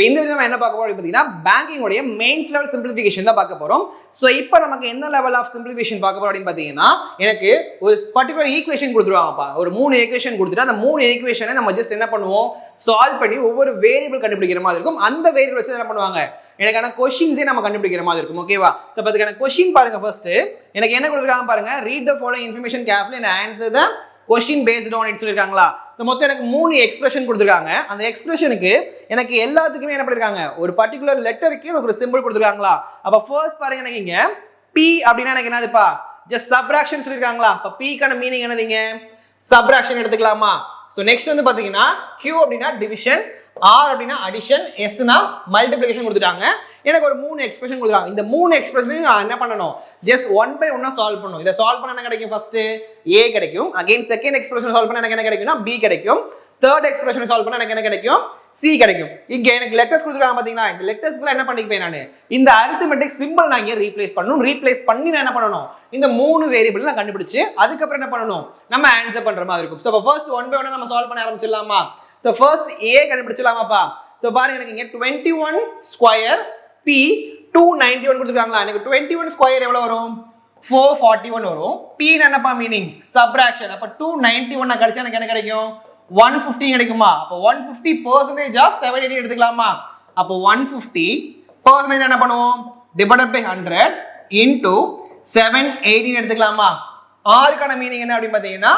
இந்த வீடியோ என்ன பார்க்க போறோம் அப்படினா பேங்கிங் உடைய மெயின்ஸ் லெவல் சிம்பிளிஃபிகேஷன் தான் பார்க்க போறோம். சோ இப்போ நமக்கு என்ன லெவல் ஆஃப் சிம்பிளிஃபிகேஷன் பார்க்க போறோம் அப்படினு பாத்தீங்கன்னா எனக்கு ஒரு பர்టిక్యులர் ஈக்குவேஷன் கொடுத்துருவாங்கப்பா. ஒரு 3 ஈக்குவேஷன் கொடுத்துட்டு அந்த 3 ஈக்குவேஷனை நம்ம ஜஸ்ட் என்ன பண்ணுவோம், சால்வ் பண்ணி ஒவ்வொரு வேரியபிள் கண்டுபிடிக்கிற மாதிரி இருக்கும். அந்த வேரியபிள் வச்சு என்ன பண்ணுவாங்க, எனக்கான क्वेश्चंसே நம்ம கண்டுபிடிக்கிற மாதிரி இருக்கும். ஓகேவா? சோ அதுக்கான क्वेश्चन பாருங்க. ஃபர்ஸ்ட் எனக்கு என்ன கொடுத்திருக்காங்க பாருங்க. Read the following information carefully and answer the question based on it சொல்லிருக்காங்களா. சோ மொத்தம் எனக்கு 3 எக்ஸ்பிரஷன் கொடுத்திருக்காங்க. அந்த எக்ஸ்பிரஷனுக்கு எனக்கு எல்லாத்துக்குமே என்ன பண்ணிருக்காங்க, ஒரு பர்టిక్యులர் லெட்டருக்கு எனக்கு ஒரு சிம்பிள் கொடுத்திருக்காங்களா. அப்ப ஃபர்ஸ்ட் பாருங்க, எனக்கு இங்க p அப்படினா எனக்கு என்னதுப்பா, ஜஸ்ட் சப்ட்ராக்ஷன் சொல்லிருக்காங்களா. அப்ப p கான மீனிங் என்னதுங்க, சப்ட்ராக்ஷன் எடுத்துக்கலாமா. சோ நெக்ஸ்ட் வந்து பாத்தீங்கன்னா q அப்படினா டிவிஷன், r அப்படினா அடிஷன், s னா மல்டிப்ளிகேஷன் கொடுத்துட்டாங்க. எனக்கு ஒரு 3 எக்ஸ்பிரஷன் கொடுக்குறாங்க. இந்த 3 எக்ஸ்பிரஷனையும் என்ன பண்ணணும், ஜஸ்ட் 1 by 1 சால்வ் பண்ணணும். இத சால்வ் பண்ணா என்ன கிடைக்கும், ஃபர்ஸ்ட் a கிடைக்கும். அகைன் செகண்ட் எக்ஸ்பிரஷன் சால்வ் பண்ணா எனக்கு என்ன கிடைக்கும்னா b கிடைக்கும். தேர்ட் எக்ஸ்பிரஷன் சால்வ் பண்ணா எனக்கு என்ன கிடைக்கும், c கிடைக்கும். இங்க எனக்கு லெட்டர்ஸ் கொடுத்துருக்காங்க பாத்தீங்களா. இந்த லெட்டர்ஸ்க்குள்ள என்ன பண்ணிப்பேன் நான், இந்த அரித்மெட்டிக் சிம்பிள் நான் இங்க ரீப்ளேஸ் பண்ணனும். ரீப்ளேஸ் பண்ணி நான் என்ன பண்ணனும், இந்த 3 வேரியபிள் நான் கண்டுபிடிச்சு அதுக்கு அப்புறம் என்ன பண்ணனும், நம்ம ஆன்சர் பண்ற மாதிரி இருக்கும். சோ ஃபர்ஸ்ட் 1 by 1 நம்ம சால்வ் பண்ண ஆரம்பிச்சிடலாமா. சோ ஃபர்ஸ்ட் a கண்டுபிடிச்சலாமாப்பா. சோ பாருங்க, எனக்கு இங்க 21 ஸ்கொயர் p 291 கொடுத்திருக்காங்களா. எனக்கு 21 ஸ்கொயர் எவ்வளவு வரும், 441 வரும். p என்னப்பா மீனிங், சப்ட்ராக்ஷன். அப்ப 291 கழிச்சா எனக்கு என்ன கிடைக்கும், 150 கிடைக்குமா. அப்ப 150% ஆஃப் 780 எடுத்துக்கலாமா. அப்ப 150% என்ன பண்ணுவோம், டிவைடட் பை 100 into 780 எடுத்துக்கலாமா. r கான மீனிங் என்ன அப்படி பாத்தீங்கன்னா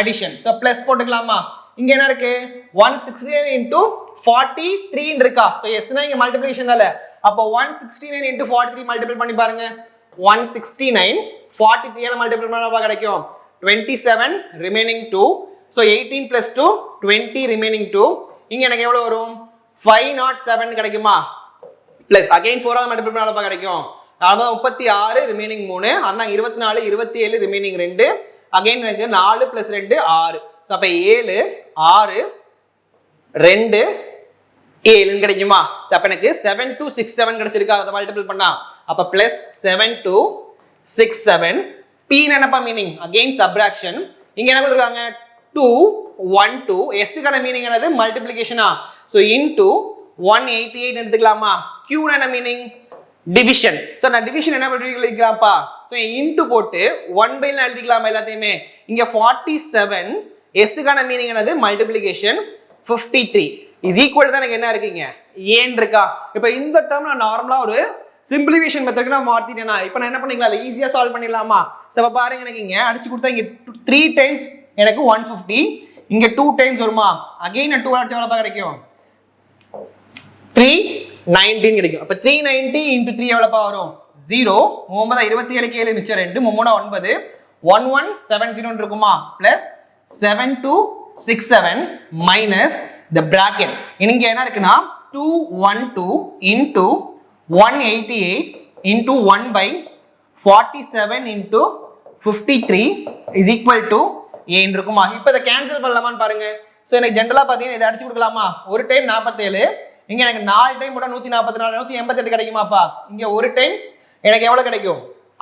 அடிஷன். சோ பிளஸ் போட்டுக்கலாமா. இங்க என்ன இருக்கு, 169 into 43 இருக்கா. சோ s னா இங்க மல்டிப்ளிகேஷன் தான. அப்ப 169 into 43 மல்டிபிள் பண்ணி பாருங்க. 169 43 ல மல்டிபிள் பண்ணா கிடைக்கும் 27 ரிமைனிங் 2. So 18 plus 2 20 remaining 2. இங்க எனக்கு எவ்வளவு வரும், 507 கிடைக்குமா. பிளஸ் அகைன் 4 ஆல மல்டிபிள் பண்ணா கிடைக்கும் 36 ரிமைனிங் 3. அண்ணா 24 27 ரிமைனிங் 2. அகைன் எனக்கு 4 plus 2 6. சோ அப்ப 7 6 2 7 கிடைக்குமா. அப்ப எனக்கு 7267 கிடைச்சிருக்கா. அத மல்டிபிள் பண்ணா அப்ப பிளஸ் 7267. p என்னப்பா மீனிங், அகைன் சப்ட்ராக்ஷன். இங்க என்ன கொடுத்திருக்காங்க 212. s கான மீனிங் என்னது, மல்டிப்ளிகேஷனா. சோ into 188 எடுத்துக்கலாமா. q என்ன மீனிங், டிவிஷன். சோ நான் டிவிஷன் என்ன பண்ணி எழுதிக்கலாம்ப்பா. சோ into போட்டு 1 by ல எழுதிக்கலாமா எல்லாத்தையுமே. இங்க 47 s கான மீனிங் என்னது, மல்டிப்ளிகேஷன். 53 is equal தான் எனக்கு என்ன இருக்குங்க, ஏன் இருக்கா. இப்போ இந்த டேர்ம் நான் நார்மலா ஒரு சிம்பிளிஃபிகேஷன் மெத்தட்க்கு நான் மாத்திட்டேனா. இப்போ நான் என்ன பண்ணிக்கலாம், ஈஸியா சால்வ் பண்ணிடலாமா. சோ அப்ப பாருங்க, எனக்கு இங்க அடிச்சு கொடுத்தா இங்க 3 டைம்ஸ் எனக்கு 150, இங்க 2 டைம்ஸ் வருமா. அகைன் 2 அடிச்சா எவ்வளவு கிடைக்கும், 319 கிடைக்கும். அப்ப 390 into 3 எவ்வளவு வரும், 0. 9 27 7 மிச்சம் 2 3 9 1170 இருக்குமா. Plus 7267 minus the bracket. இங்க என்ன இருக்குன்னா 212 into 188 into 1 by 47 into 53 is equal to a இருக்குமா. இப்போ இத கேன்சல் பண்ணலாமான்னு பாருங்க. சோ எனக்கு ஜெனரலா பாத்தீங்கன்னா இத அடிச்சு கொடுக்கலாமா. ஒரு டைம் 47, இங்க எனக்கு 4 டைம் போட்டா 144 188 கிடைக்குமாப்பா. இங்க ஒரு டைம் எனக்கு எவ்வளவு கிடைக்கும்,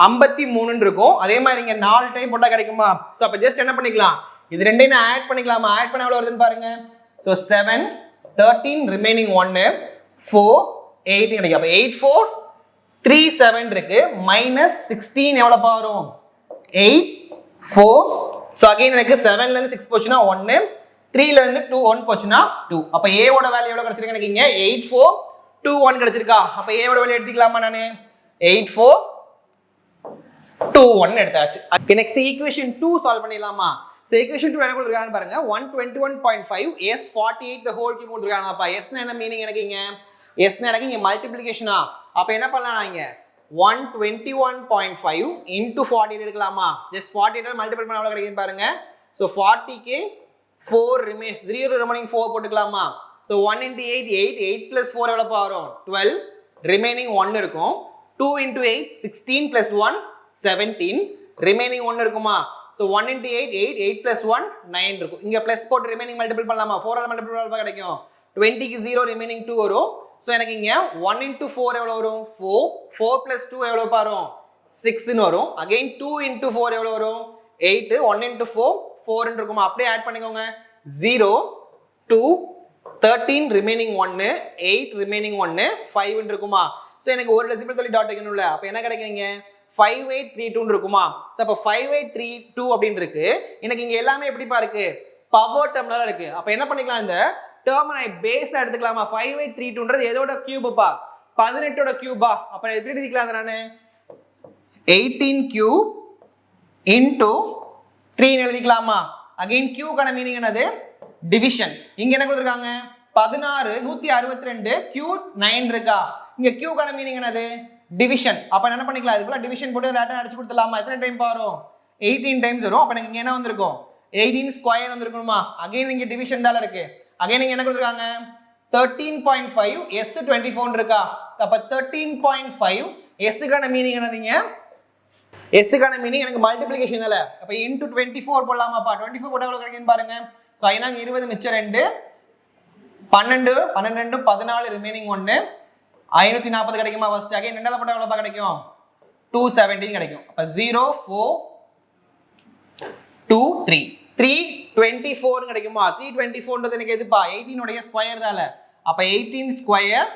53 இருக்கும். அதே மாதிரி இங்க 4 டைம் போட்டா கிடைக்குமா. சோ அப்ப ஜஸ்ட் என்ன பண்ணிக்கலாம், இது ரெண்டையும் நான் ஆட் பண்ணிக்கலாமா. ஆட் பண்ண எவ்வளவு வருதுன்னு பாருங்க. So 7 13 remaining 1 4 18 கிடைக்கும். அப்ப 8437 இருக்கு. minus 16 எவ்வளவு வரும், 84. so again எனக்கு 7 ல இருந்து 6 போச்சுனா 1, 3 ல இருந்து 2 1 போச்சுனா 2. அப்ப a ஓட வேல்யூ எவ்வளவு கிடைச்சிருக்கு எனக்கு இங்க 8421 கிடைச்சிருக்கா. அப்ப a ஓட வேல்யூ எடுத்துக்கலாமா நானு, 8421 எடுத்தாச்சு. ஓகே, நெக்ஸ்ட் ஈக்குவேஷன் 2 சால்வ் பண்ணிடலாமா. So equation 2 என்ன கொடுத்திருக்காங்க பாருங்க. 121.5 s 48 the whole cube கொடுத்திருக்காங்கப்பா. s னா என்ன மீனிங் எனக்கு இங்க, s னா எனக்கு இங்க மல்டிப்ளிகேஷனா. அப்ப என்ன பண்ணலாம் இங்க 121.5 into 48 எடுக்கலாமா. just 48 மல்டிபிள் பண்ணா எவ்வளவு கிடைக்கும் பாருங்க. so 40 க்கு 4 remains, 0 remaining 4 போட்டுக்கலாமா. so 1 into 8 8 8 plus 4 எவ்வளவு வரும், 12 remaining 1 இருக்கும். 2 into 8 16 plus 1 17 remaining 1 இருக்குமா. So 1 into 8 8 8 plus 1 9 இருக்கும். இங்க பிளஸ் போட்டு ரிமைனிங் மல்டிபிள் பண்ணலாமா. 4 ஆல மல்டிபிள் பண்ணா கிடைக்கும் 20 க்கு 0 ரிமைனிங் 2 வரும். சோ எனக்கு இங்க 1 into 4 எவ்வளவு வரும், 4 4 plus 2 எவ்வளவு வரும், 6 ன்னு வரும். அகைன் 2 into 4 எவ்வளவு வரும், 8. 1 into 4 4 ன்னு இருக்குமா. அப்படியே ஆட் பண்ணிக்கோங்க. 0 2 13 ரிமைனிங் 1 8 ரிமைனிங் 1 5 இருக்குமா ஸோ எனக்கு ஒரு டெசிமல் தள்ளி டாட் வைக்கணும்ல அப்போ என்ன கிடைக்குங்க 5832 இருக்குமா ஸோ அப்போ 5832 அப்படின்னு இருக்கு எனக்கு இங்க எல்லாமே எப்படிப்பா இருக்கு பவர் டேர்ம்ல இருக்கு அப்போ என்ன பண்ணிக்கலாம் இந்த டேர்ம் நான் பேஸா எடுத்துக்கலாமா 5832ன்றது எதோட கியூபப்பா 18ஓட கியூபா அப்போ எப்படி எழுதிக்கலாம் நான் 18 கியூப் இன்டு 3 எழுதிக்கலாமா அகைன் கியூக்கான மீனிங் என்னது டிவிஷன் இங்க என்ன கொடுத்துருக்காங்க 16 162 கியூ 9 இருக்கா இங்க கியூக்கான மீனிங் என்னது டிவிஷன் அப்ப என்ன பண்ணிக்கலாம் இதுக்குள்ள டிவிஷன் போட்டு லேட்டா அடிச்சு கொடுத்துடலாமா எத்தனை டைம் வரும் 18 டைம்ஸ் வரும் அப்ப எனக்கு இங்க என்ன வந்திருக்கும் 18 ஸ்கொயர் வந்திருக்குமா அகைன் இங்க டிவிஷன் தால இருக்கு அகைன் இங்க என்ன கொடுத்துருக்காங்க 13.5 s 24 இருக்கா அப்ப 13.5 s க்கான மீனிங் என்னதுங்க s க்கான மீனிங் எனக்கு மல்டிப்ளிகேஷன் இல்ல அப்ப into 24 போடலாமாப்பா 24 போட்டா எவ்வளவு கிடைக்குன்னு பாருங்க சோ ஐனாங்க 20 மிச்சம் 2 12 12 14 ரிமைனிங் 1 540 கிடைக்குமா ஃபர்ஸ்ட் அகைன் ரெண்டால போட்டா எவ்வளவு கிடைக்கும் 217 கிடைக்கும் அப்ப 0 4 2 3 324 கிடைக்குமா 324ன்றது எனக்கு எதுப்பா 18 உடைய ஸ்கொயர் தால அப்ப 18 square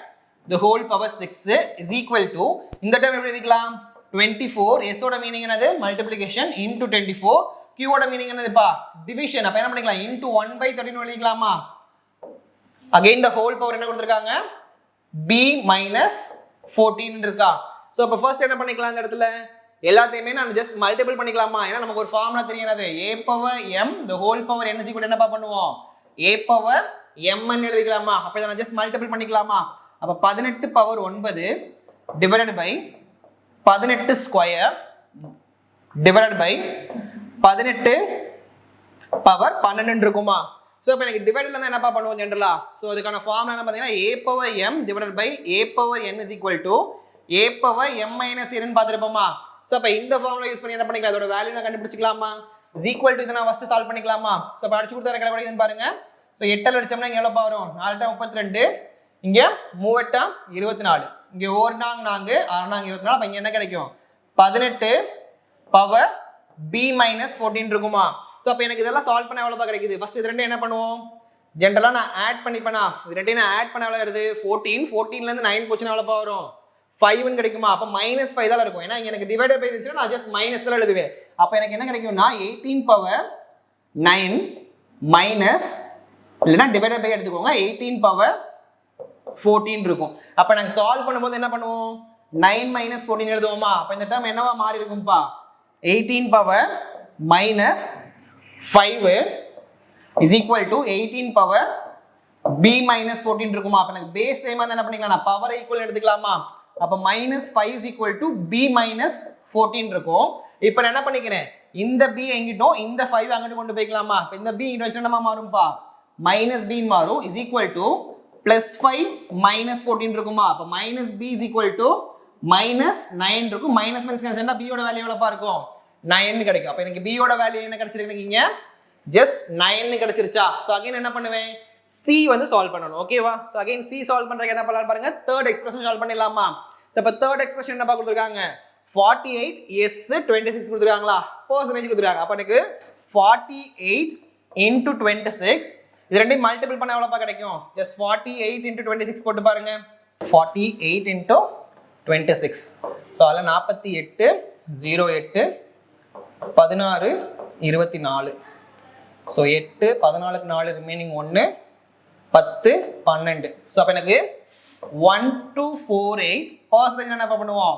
the whole power 6 is equal to இந்த டேர்ம் எப்படி எழுதிக்கலாம் 24 s ஓட மீனிங் என்னது மல்டிப்ளிகேஷன் into 24 q ஓட மீனிங் என்னதுப்பா டிவிஷன் அப்ப என்ன பண்ணிக்கலாம் into 1/13 எழுதிக்கலாமா again the whole power என்ன கொடுத்திருக்காங்க b minus 14 இருக்கா சோ அப்ப ஃபர்ஸ்ட் என்ன பண்ணிக்கலாம் இந்த இடத்துல எல்லாத்தையுமே நான் ஜஸ்ட் மல்டிபிள் பண்ணிக்கலாமா ஏன்னா நமக்கு ஒரு ஃபார்முலா தெரியும் என்னது a power m the whole power n is equal to என்னப்பா பண்ணுவோம் a power m ன்னு எழுதிக்கலாமா அப்ப இத நான் ஜஸ்ட் மல்டிபிள் பண்ணிக்கலாமா அப்ப 18 power 9 divided by 18 square divided by 18 power 12 இருக்குமா சோ இப்போ எனக்கு டிவைடட்ல இருந்து என்னப்பா பண்ணுவோம் ஜெனரலா சோ அதுக்கான ஃபார்முலா என்ன பாத்தீங்கன்னா a power m divided by a power n is equal to a power m minus n ன்னு பாத்துறோமா சோ அப்ப இந்த ஃபார்முலா யூஸ் பண்ணி என்ன பண்ணிக்கலாம் அதோட வேல்யூ நான் கண்டுபிடிச்சிக்கலாமா is equal to இத நான் ஃபர்ஸ்ட் சால்வ் பண்ணிக்கலாமா சோ அப்ப அடிச்சு கொடுத்தா என்ன கிடைக்குதுன்னு பாருங்க சோ 8 ல அடிச்சோம்னா இங்க எவ்வளவு வரும் 4 टा 32 இங்க 3 टा 24 இங்க 1 நாங்க 6 நாங்க 24 அப்ப இங்க என்ன கிடைக்கும் 18 பவர் b minus 14 இருக்குமா சோ அப்ப எனக்கு இதெல்லாம் சால்வ் பண்ண எவ்வளவு கிடைக்குது ஃபர்ஸ்ட் இது ரெண்டும் என்ன பண்ணுவோம் ஜெனரலா நான் ஆட் பண்ணிப்பேனா இது ரெண்டையும் நான் ஆட் பண்ண எவ்வளவு வருது 14 14 ல இருந்து 9 போச்சுனா எவ்வளவு வரும் 5 ன்னு கிடைக்குமா அப்ப -5 தான் இருக்கும் ஏன்னா இங்க எனக்கு டிவைடட் பை இருந்துச்சுனா நான் ஜஸ்ட் மைனஸ் தான் எழுதுவேன் அப்ப எனக்கு என்ன கிடைக்கும்னா 18 பவர் 9 மைனஸ் இல்லனா டிவைடட் பை எடுத்துக்கோங்க 18 பவர் 14 இருக்கும் அப்ப நாங்க சால்வ் பண்ணும்போது என்ன பண்ணுவோம் 9 minus 14 எழுதுவோமா அப்ப இந்த டேர்ம் என்னவா மாறி இருக்கும்பா 18 power minus 5 is equal to 18 power b minus 14 இருக்குமா அப்ப எனக்கு பேஸ் சேமா என்ன பண்ணிக்கலாம் நான் பவர் ஈக்குவல் எடுத்துக்கலாமா அப்ப -5 is equal to b minus 14 இருக்கும் இப்போ நான் என்ன பண்ணிக்கிறேன் இந்த b எங்கிட்டோ இந்த 5 அங்கிட்டு கொண்டு போய்க்கலாமா அப்ப இந்த b இங்க வச்சா என்னமா மாறும்பா minus b ன்னு மாறும் is equal to +5 minus 14 இருக்குமா அப்ப -b is equal to -9 இருக்கும் மைனஸ் கேன்சல்னா b ஓட வேல்யூ எவ்வளவு இருக்கும் 9 ன்னு கிடைக்கும் அப்ப எனக்கு b ஓட வேல்யூ என்ன கிடைச்சிருக்கு இங்க ஜஸ்ட் 9 ன்னு கிடைச்சிருச்சா சோ அகைன் என்ன பண்ணுவேன் c வந்து சால்வ் பண்ணனும் ஓகேவா சோ அகைன் c சால்வ் பண்றதுக்கு என்ன பண்ணலாம் பாருங்க தேர்ட் எக்ஸ்பிரஷன் சால்வ் பண்ணிடலாமா சோ அப்ப தேர்ட் எக்ஸ்பிரஷன் என்ன கொடுத்திருக்காங்க 48 s 26 கொடுத்திருக்காங்களா பெர்சன்டேஜ் கொடுத்திருக்காங்க அப்ப எனக்கு 48 into 26 இது ரெண்டையும் மல்டிபிள் பண்ணா எவ்வளவு கிடைக்கும் ஜஸ்ட் 48 into 26 போட்டு பாருங்க 48 into 26 சோ அதுல 48 08 16 24 சோ 8 14 க்கு 4 ரிமைனிங் 1 10 12 சோ அப்ப எனக்கு 1248 பெர்சன்டேஜ் என்ன பண்ணுவோம்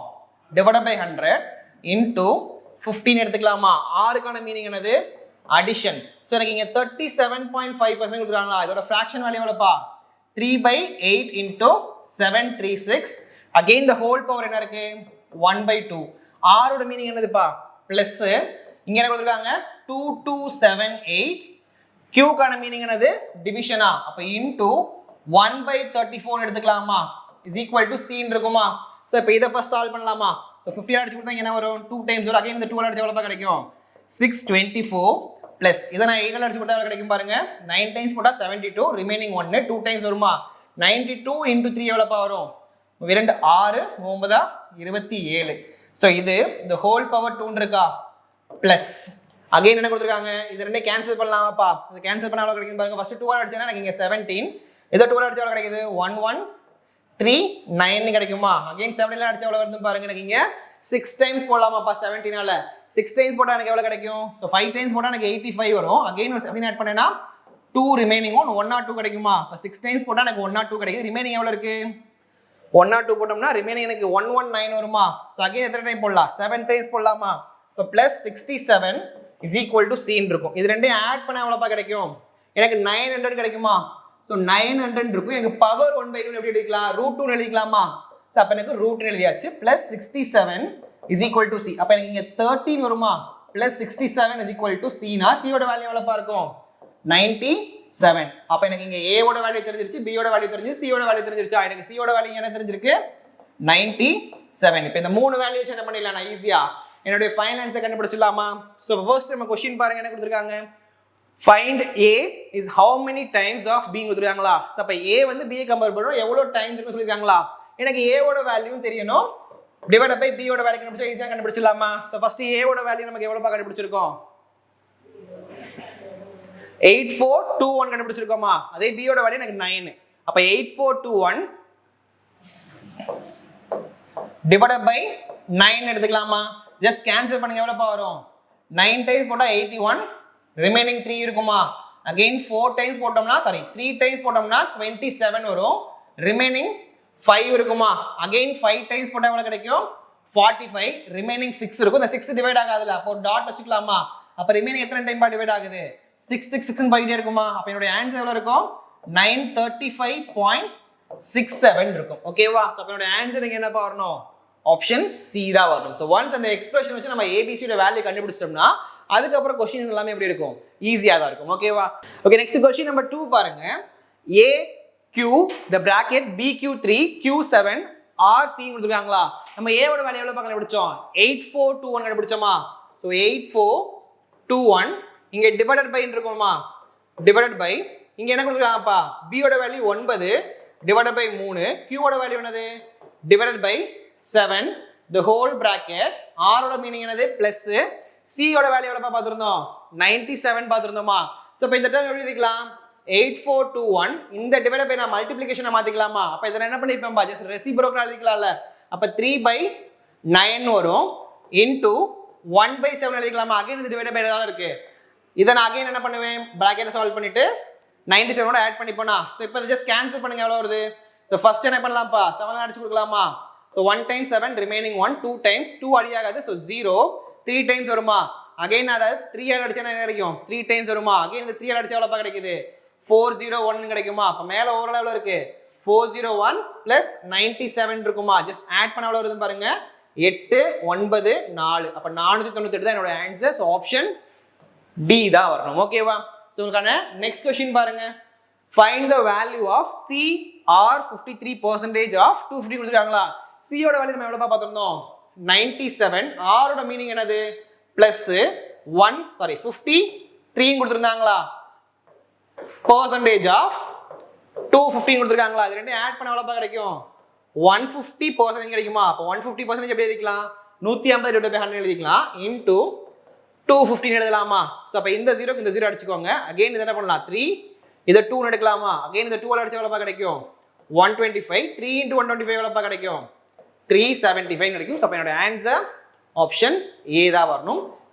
டிவைட் பை 100 into 15 எடுத்துக்கலாமா r க்கான மீனிங் என்னது அடிஷன் சோ எனக்கு இங்க 37.5% கொடுத்துறாங்களா இதோட fraction value எவ்வளவுப்பா 3/8 into 736 again the whole power என்ன இருக்கு 1/2 r ஓட மீனிங் என்னதுப்பா பிளஸ் இங்க என்ன கொடுத்திருக்காங்க 2278 q க்கான மீனிங் என்னது டிவிஷனா அப்ப into 1/34 எடுத்துக்கலாமா is equal to c ன்னு இருக்குமா சோ இப்போ இத ஃபர்ஸ்ட் சால்வ் பண்ணலாமா சோ 50 அடிச்சு கொடுத்தா என்ன வரும் 2 டைம்ஸ் வரும் அகைன் இந்த 2 அடிச்சு எவ்வளவு கிடைக்கும் 624 பிளஸ் இத நான் 8 அடிச்சு கொடுத்தா எவ்வளவு கிடைக்கும் பாருங்க 9 டைம்ஸ் போட்டா 72 ரிமைனிங் 1 2 டைம்ஸ் வருமா 92 into 3 எவ்வளவு வரும் 2 6 9 27 சோ இது the whole power 2 இருக்கா பிளஸ் அகைன் என்ன கொடுத்திருக்காங்க இது ரெண்டையும் கேன்சல் பண்ணலாமாப்பா இது கேன்சல் பண்ணா எவ்வளவு கிடைக்கும் பாருங்க ஃபர்ஸ்ட் 2 அடிச்சேனா எனக்கு இங்க 17 இதை 2 அடிச்சா எவ்வளோ கிடைக்குது 1 1 3 9 கிடைக்குமா அகைன் 17 அடிச்சா எவ்வளோ வருதுன்னு பாருங்க எனக்கு இங்க 6 டைம்ஸ் போடலாமாப்பா 17ஆல 6 டைம்ஸ் போட்டால் எனக்கு எவ்வளோ கிடைக்கும் ஸோ 5 டைம்ஸ் போட்டால் எனக்கு 85 வரும் அகைன் ஒரு 17 ஆட் பண்ணேன்னா 2 ரிமைனிங் 102 கிடைக்குமா இப்போ 6 டைம்ஸ் போட்டால் எனக்கு 102 கிடைக்குது ரிமைனிங் எவ்வளோ இருக்கு 102 போட்டோம்னா ரிமைனிங் எனக்கு 119 வருமா ஸோ அகைன் எத்தனை டைம் போடலாம் 7 டைம்ஸ் போடலாமா இப்போ ப்ளஸ் 67 இஸ் ஈக்குவல் டு சின்னு இருக்கும் இது ரெண்டையும் ஆட் பண்ண எவ்வளோப்பா கிடைக்கும் எனக்கு 900 கிடைக்குமா ஸோ 900 இருக்கும் எனக்கு பவர் 1/2 எப்படி எழுதிக்கலாம் √2 எழுதிக்கலாமா ஸோ அப்போ எனக்கு √2 எழுதியாச்சு plus 67 is equal to C அப்போ எனக்கு இங்கே 13 வருமா ப்ளஸ் 67 இஸ் ஈக்குவல் டு சினா சியோட வேல்யூ எவ்வளோப்பா இருக்கும் 97 அப்போ எனக்கு இங்கே ஏவோட வேல்யூ தெரிஞ்சிருச்சு பியோட வேல்யூ தெரிஞ்சிருச்சு சியோட வேல்யூ தெரிஞ்சிருச்சா எனக்கு சியோட வேல்யூ என்ன தெரிஞ்சிருக்கு 97 இப்போ இந்த 3 வேல்யூ வச்சு என்ன பண்ணிடலாம் நான் ஈஸியா என்னுடைய ஃபைனல் ஆன்சர் கண்டுபிடிச்சிடலாமா ஸோ ஃபர்ஸ்ட் நம்ம கொஸ்டின் பாருங்க என்ன கொடுத்துருக்காங்க find a is how many times of b கொடுத்துருக்காங்களா ஸோ அப்போ a வந்து b கம்பேர் பண்ணுறோம் எவ்வளோ டைம்ஸ் இருக்குன்னு சொல்லியிருக்காங்களா எனக்கு a ஓட வேல்யூவும் தெரியணும் டிவைட் பை b ஓட வேல்யூ கண்டுபிடிச்சா ஈஸியாக கண்டுபிடிச்சிடலாமா ஸோ ஃபர்ஸ்ட் a ஓட வேல்யூ நமக்கு எவ்வளோப்பா கண்டுபிடிச்சிருக்கோம் 8421 கண்டுபிடிச்சிருக்கோமா அதே b ஓட வேல்யூ எனக்கு 9 அப்போ 8421 டிவைட் பை 9 எடுத்துக்கலாமா ஜஸ்ட் கேன்சல் பண்ணுங்க எவ்வளோப்பா வரும் 9 டைம்ஸ் போட்டால் 81 ரிமைனிங் 3 இருக்குமா அகைன் 4 டைம்ஸ் போட்டோம்னா 3 டைம்ஸ் போட்டோம்னா 27 வரும் ரிமைனிங் 5 இருக்குமா அகைன் 5 டைம்ஸ் போட்டால் எவ்வளோ கிடைக்கும் 45 ரிமைனிங் 6 இருக்கும் இந்த 6 டிவைட் ஆகாதுல அப்போ டாட் வச்சுக்கலாமா அப்போ ரிமைனிங் எத்தனை டைம் டிவைட் ஆகுது 6 6 6 போயிட்டே இருக்குமா அப்போ என்னோட ஆன்சர் எவ்வளோ இருக்கும் 935.67 இருக்கும் ஓகேவா ஸோ அப்போ என்னோட ஆன்சர் இங்கே என்னப்பா வரணும் ஆப்ஷன் சி தான் வரணும் ஸோ ஒன்ஸ் அந்த எக்ஸ்பிரஷன் வச்சு நம்ம ஏபிசியோட வேல்யூ கண்டுபிடிச்சிட்டோம்னா அதுக்கப்புறம் கொஸ்டின் எல்லாமே எப்படி இருக்கும் ஈஸியாக தான் இருக்கும் ஓகேவா ஓகே நெக்ஸ்ட் கொஸ்டின் நம்பர் 2 பாருங்க A Q the bracket BQ3 Q7 RC கொடுத்துருக்காங்களா நம்ம ஏவோட வேல்யூ எவ்வளோ கண்டுபிடிச்சோம் 8421 கண்டுபிடிச்சோமா ஸோ 8421 இங்கே டிவைடட் பை இருக்குமா டிவைடட் பை இங்கே என்ன கொடுத்துருக்காங்கப்பா பியோட வேல்யூ 9 டிவைடட் பை 3 கியூவோட வேல்யூ என்னது divided by 7 the whole bracket ஆரோட மீனிங் என்னது பிளஸ் சியோட வேல்யூ எவ்வளோ பார்த்துருந்தோம் 97 பார்த்துருந்தோமா ஸோ இப்போ இந்த டைம் எப்படி எழுதிக்கலாம் 8421 இந்த டிவைட் பை நான் மல்டிப்ளிகேஷனை மாற்றிக்கலாமா அப்போ இதை என்ன பண்ணிப்பேன்பா ஜஸ்ட் ரெசிப்ரோக்கல் எழுதிக்கலாம்ல அப்போ 3/9 வரும் இன்டூ 1/7 எழுதிக்கலாமா அகைன் இது டிவைட் பை தான் இருக்கு இதை நான் அகைன் என்ன பண்ணுவேன் பிராக்கெட்டை சால்வ் பண்ணிட்டு 97 ஆட் பண்ணிப்போனா ஸோ இப்போ இதை ஜஸ்ட் கேன்சல் பண்ணுங்க எவ்வளோ வருது ஸோ ஃபர்ஸ்ட் என்ன பண்ணலாம்ப்பா 7 அடிச்சு கொடுக்கலாமா ஸோ 1 டைம்ஸ் 7 ரிமைனிங் 1 2 டைம்ஸ் 2 அடியாகாது ஸோ 0 3 டைம்ஸ் வருமா அகைன் அதாவது 3 அடிச்சா என்ன கிடைக்கும் 3 டைம்ஸ் வருமா அகைன் இந்த 3 அடிச்சா எவ்வளோப்பா கிடைக்குது 401 கிடைக்குமா அப்போ மேலே ஓவரால் எவ்வளோ இருக்கு 401 ப்ளஸ் 97 இருக்குமா ஜஸ்ட் ஆட் பண்ண எவ்வளோ வருதுன்னு பாருங்க 8 9 4 அப்போ 498 தான் என்னோட ஆன்சர் ஸோ ஆப்ஷன் டி தான் வரணும் ஓகேவா ஸோ உங்களுக்கான நெக்ஸ்ட் கொஸ்டின் பாருங்க find the value of CR 53% of 250 கொடுத்துருக்காங்களா சியோட வேல்யூ நம்ம எவ்வளோப்பா பார்த்துருந்தோம் 97 ஆரோட மீனிங் என்னது பிளஸ் 53 கொடுத்துருந்தாங்களா percentage ஆஃப் 250 கொடுத்துருக்காங்களா இது ரெண்டையும் ஆட் பண்ண எவ்வளோப்பா கிடைக்கும் 150% கிடைக்குமா அப்போ 150% எப்படி எழுதிக்கலாம் 150 டிவைட் பை 100 எழுதிக்கலாம் இன்டூ 250 எழுதலாமா ஸோ அப்போ இந்த 0க்கு இந்த 0 அடிச்சுக்கோங்க அகைன் இது என்ன பண்ணலாம் 3 இதை 2 எடுக்கலாமா அகைன் இந்த 2 அடிச்சா எவ்வளோப்பா கிடைக்கும் 125 3 × 125 எவ்வளோப்பா கிடைக்கும் 375 கிடைக்கும் ஸோ அப்போ என்னோட ஆன்சர் ஆப்ஷன் ஏ தான் வரணும்